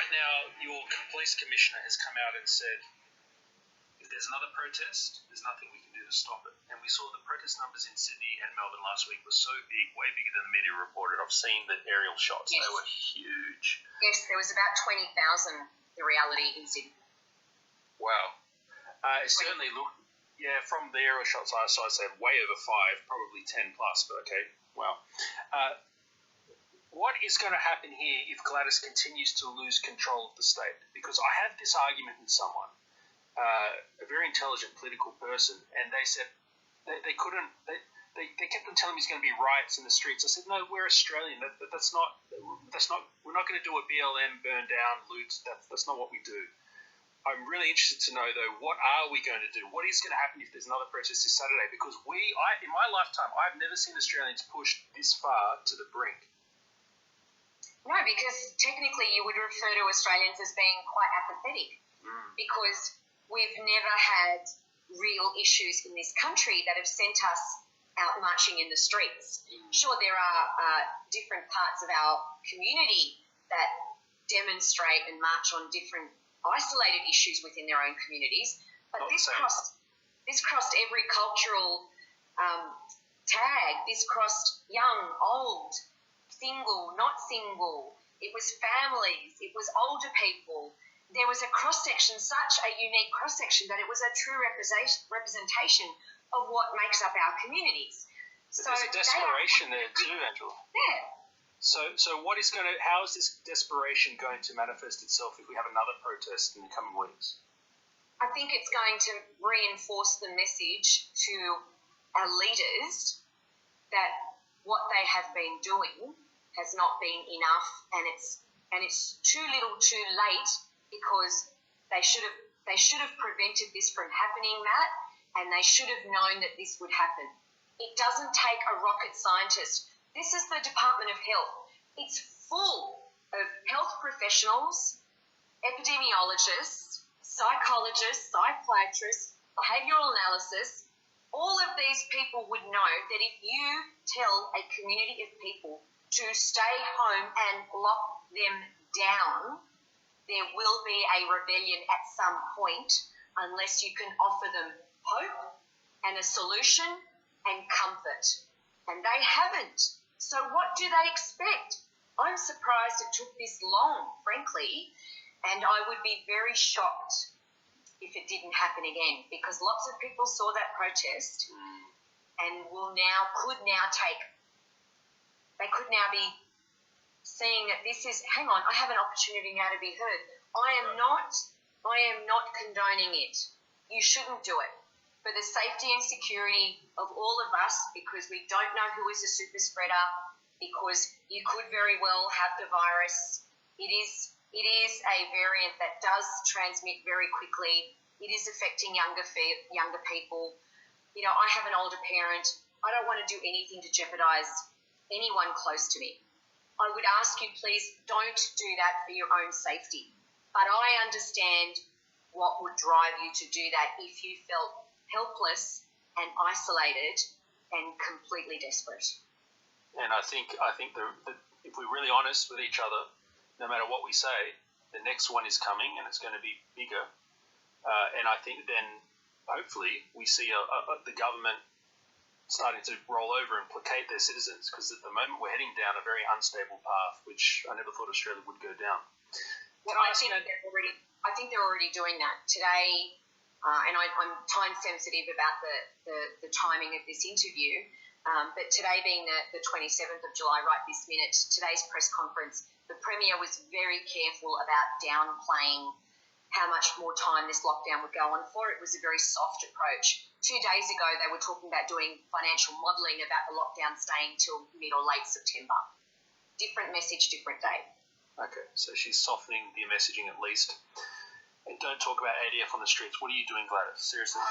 right now, your police commissioner has come out and said, if there's another protest, there's nothing we can do to stop it. And we saw the protest numbers in Sydney and Melbourne last week were so big, way bigger than the media reported. I've seen the aerial shots. Yes. They were huge. Yes, there was about 20,000, the reality in Sydney. Wow. It certainly looked, from the aerial shots I saw, I'd say way over 5, probably 10 plus, but okay, wow. What is going to happen here if Gladys continues to lose control of the state? Because I had this argument with someone, a very intelligent political person, and they said they couldn't. They kept on telling me there's going to be riots in the streets. I said, no, we're Australian. That's not. We're not going to do a BLM, burn down, loot. That's not what we do. I'm really interested to know though, what are we going to do? What is going to happen if there's another protest this Saturday? Because in my lifetime, I've never seen Australians pushed this far to the brink. No, because technically you would refer to Australians as being quite apathetic, because we've never had real issues in this country that have sent us out marching in the streets. Sure, there are different parts of our community that demonstrate and march on different isolated issues within their own communities, but this crossed every cultural tag. This crossed young, old, single, not single. It was families. It was older people. There was a cross-section, such a unique cross-section, that it was a true representation of what makes up our communities. But there's a desperation there too, Angela. Yeah. So how is this desperation going to manifest itself if we have another protest in the coming weeks? I think it's going to reinforce the message to our leaders that what they have been doing has not been enough, and it's too little too late, because they should have prevented this from happening, Matt, and they should have known that this would happen. It doesn't take a rocket scientist. This is the Department of Health. It's full of health professionals, epidemiologists, psychologists, psychiatrists, behavioural analysis. All of these people would know that if you tell a community of people to stay home and lock them down, there will be a rebellion at some point unless you can offer them hope and a solution and comfort. And they haven't. So what do they expect? I'm surprised it took this long, frankly, and I would be very shocked if it didn't happen again, because lots of people saw that protest and could now be seeing that this is, hang on, I have an opportunity now to be heard. I am not condoning it. You shouldn't do it. For the safety and security of all of us, because we don't know who is a super spreader, because you could very well have the virus. It is a variant that does transmit very quickly. It is affecting younger people. You know, I have an older parent. I don't want to do anything to jeopardise anyone close to me. I would ask you, please don't do that for your own safety. But I understand what would drive you to do that if you felt helpless and isolated and completely desperate. And I think if we're really honest with each other, no matter what we say, the next one is coming and it's going to be bigger. And I think then hopefully we see the government starting to roll over and placate their citizens, because at the moment we're heading down a very unstable path, which I never thought Australia would go down. Well, I think they're already doing that today. And I'm time sensitive about the timing of this interview, but today being the 27th of July, right this minute, today's press conference, the Premier was very careful about downplaying how much more time this lockdown would go on for. It was a very soft approach. 2 days ago, they were talking about doing financial modelling about the lockdown staying till mid or late September. Different message, different day. Okay, so she's softening the messaging at least. And don't talk about ADF on the streets. What are you doing, Gladys? Seriously?